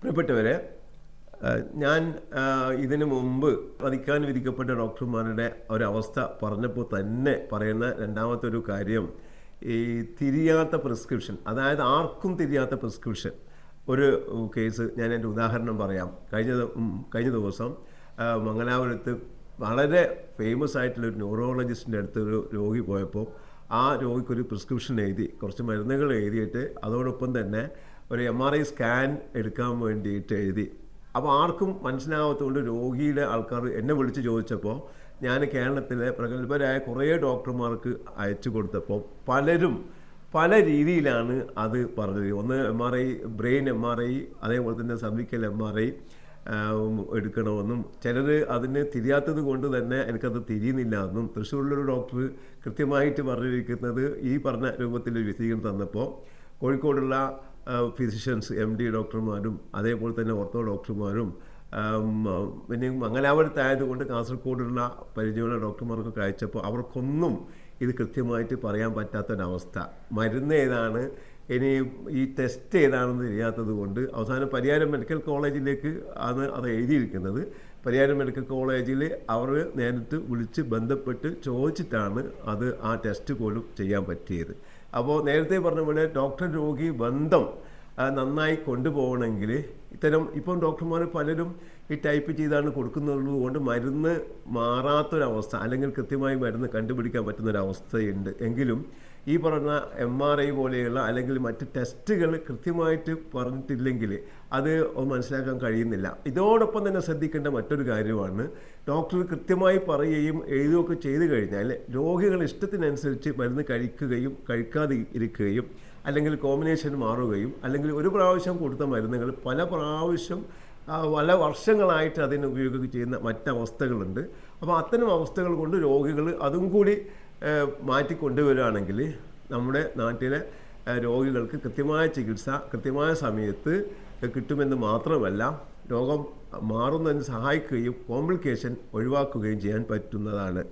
പ്രിയപ്പെട്ടവരെ, ഞാൻ ഇതിനു മുമ്പ് വധിക്കാൻ വിധിക്കപ്പെട്ട ഡോക്ടർമാരുടെ ഒരവസ്ഥ പറഞ്ഞപ്പോൾ തന്നെ പറയുന്ന രണ്ടാമത്തെ ഒരു കാര്യം, ഈ തിരിയാത്ത പ്രിസ്ക്രിപ്ഷൻ, അതായത് ആർക്കും തിരിയാത്ത പ്രിസ്ക്രിപ്ഷൻ. ഒരു കേസ് ഞാൻ എൻ്റെ ഉദാഹരണം പറയാം. കഴിഞ്ഞ ദിവസം മംഗലാപുരത്ത് വളരെ ഫേമസ് ആയിട്ടുള്ളൊരു ന്യൂറോളജിസ്റ്റിൻ്റെ അടുത്ത് ഒരു രോഗി പോയപ്പോൾ ആ രോഗിക്കൊരു പ്രിസ്ക്രിപ്ഷൻ എഴുതി, കുറച്ച് മരുന്നുകൾ എഴുതിയിട്ട് അതോടൊപ്പം തന്നെ ഒരു MRI സ്കാൻ എടുക്കാൻ വേണ്ടിയിട്ട് എഴുതി. അപ്പോൾ ആർക്കും മനസ്സിലാവാത്തതുകൊണ്ട് രോഗിയുടെ ആൾക്കാർ എന്നെ വിളിച്ച് ചോദിച്ചപ്പോൾ ഞാൻ കേരളത്തിലെ പ്രഗത്ഭരായ കുറേ ഡോക്ടർമാർക്ക് അയച്ചു കൊടുത്തപ്പോൾ പലരും പല രീതിയിലാണ് അത് പറഞ്ഞത്. ഒന്ന് MRI, ബ്രെയിൻ MRI, അതേപോലെ തന്നെ സർവിക്കൽ MRI എടുക്കണമെന്നും, ചിലർ അതിന് തിരിയാത്തത് കൊണ്ട് തന്നെ എനിക്കത് തിരിയുന്നില്ല എന്നും, തൃശ്ശൂരിലൊരു ഡോക്ടർ കൃത്യമായിട്ട് പറഞ്ഞിരിക്കുന്നത് ഈ പറഞ്ഞ രൂപത്തിൽ വിശദീകരണം തന്നപ്പോൾ കോഴിക്കോടുള്ള ഫിസിഷ്യൻസ്, MD ഡോക്ടർമാരും അതേപോലെ തന്നെ ഓർത്തോ ഡോക്ടർമാരും പിന്നെ മംഗലാപുരത്തായതുകൊണ്ട് കാസർഗോഡുള്ള പരിചയമുള്ള ഡോക്ടർമാർക്കൊക്കെ അയച്ചപ്പോൾ അവർക്കൊന്നും ഇത് കൃത്യമായിട്ട് പറയാൻ പറ്റാത്തൊരവസ്ഥ. മരുന്ന് ഏതാണ്, ഇനി ഈ ടെസ്റ്റ് ഏതാണെന്ന് അറിയാത്തത് കൊണ്ട് അവസാനം പരിയാരം മെഡിക്കൽ കോളേജിലേക്ക് ആണ് അത് എഴുതിയിരിക്കുന്നത്. പരിയാരം മെഡിക്കൽ കോളേജിൽ അവർ നേരിട്ട് വിളിച്ച് ബന്ധപ്പെട്ട് ചോദിച്ചിട്ടാണ് അത് ആ ടെസ്റ്റ് പോലും ചെയ്യാൻ പറ്റിയത്. അപ്പോൾ നേരത്തെ പറഞ്ഞ പോലെ ഡോക്ടർ രോഗി ബന്ധം നന്നായി കൊണ്ടുപോകണമെങ്കിൽ ഇപ്പം ഡോക്ടർമാർ പലരും ഈ ടൈപ്പ് ചെയ്താണ് കൊടുക്കുന്നത് കൊണ്ട് മരുന്ന് മാറാത്തൊരവസ്ഥ, അല്ലെങ്കിൽ കൃത്യമായി മരുന്ന് കണ്ടുപിടിക്കാൻ പറ്റുന്നൊരവസ്ഥയുണ്ട്. എങ്കിലും ഈ പറഞ്ഞ MRI പോലെയുള്ള അല്ലെങ്കിൽ മറ്റ് ടെസ്റ്റുകൾ കൃത്യമായിട്ട് പറഞ്ഞിട്ടില്ലെങ്കിൽ അത് മനസ്സിലാക്കാൻ കഴിയുന്നില്ല. ഇതോടൊപ്പം തന്നെ ശ്രദ്ധിക്കേണ്ട മറ്റൊരു കാര്യമാണ്, ഡോക്ടർ കൃത്യമായി പറയുകയും എഴുതുകയൊക്കെ ചെയ്തു കഴിഞ്ഞാൽ രോഗികൾ ഇഷ്ടത്തിനനുസരിച്ച് മരുന്ന് കഴിക്കുകയും കഴിക്കാതെ ഇരിക്കുകയും, അല്ലെങ്കിൽ കോമ്പിനേഷൻ മാറുകയും, അല്ലെങ്കിൽ ഒരു പ്രാവശ്യം കൊടുത്ത മരുന്നുകൾ പല വർഷങ്ങളായിട്ട് അതിന് ഉപയോഗിക്കുകയും ചെയ്യുന്ന മറ്റവസ്ഥകളുണ്ട്. അപ്പോൾ അത്തരം അവസ്ഥകൾ കൊണ്ട് രോഗികൾ അതും കൂടി മാറ്റിക്കൊണ്ടുവരികയാണെങ്കിൽ നമ്മുടെ നാട്ടിലെ രോഗികൾക്ക് കൃത്യമായ ചികിത്സ കൃത്യമായ സമയത്ത് കിട്ടുമെന്ന് മാത്രമല്ല, രോഗം മാറുന്നതിന് സഹായിക്കുകയും കോംപ്ലിക്കേഷൻ ഒഴിവാക്കുകയും ചെയ്യാൻ പറ്റുന്നതാണ്.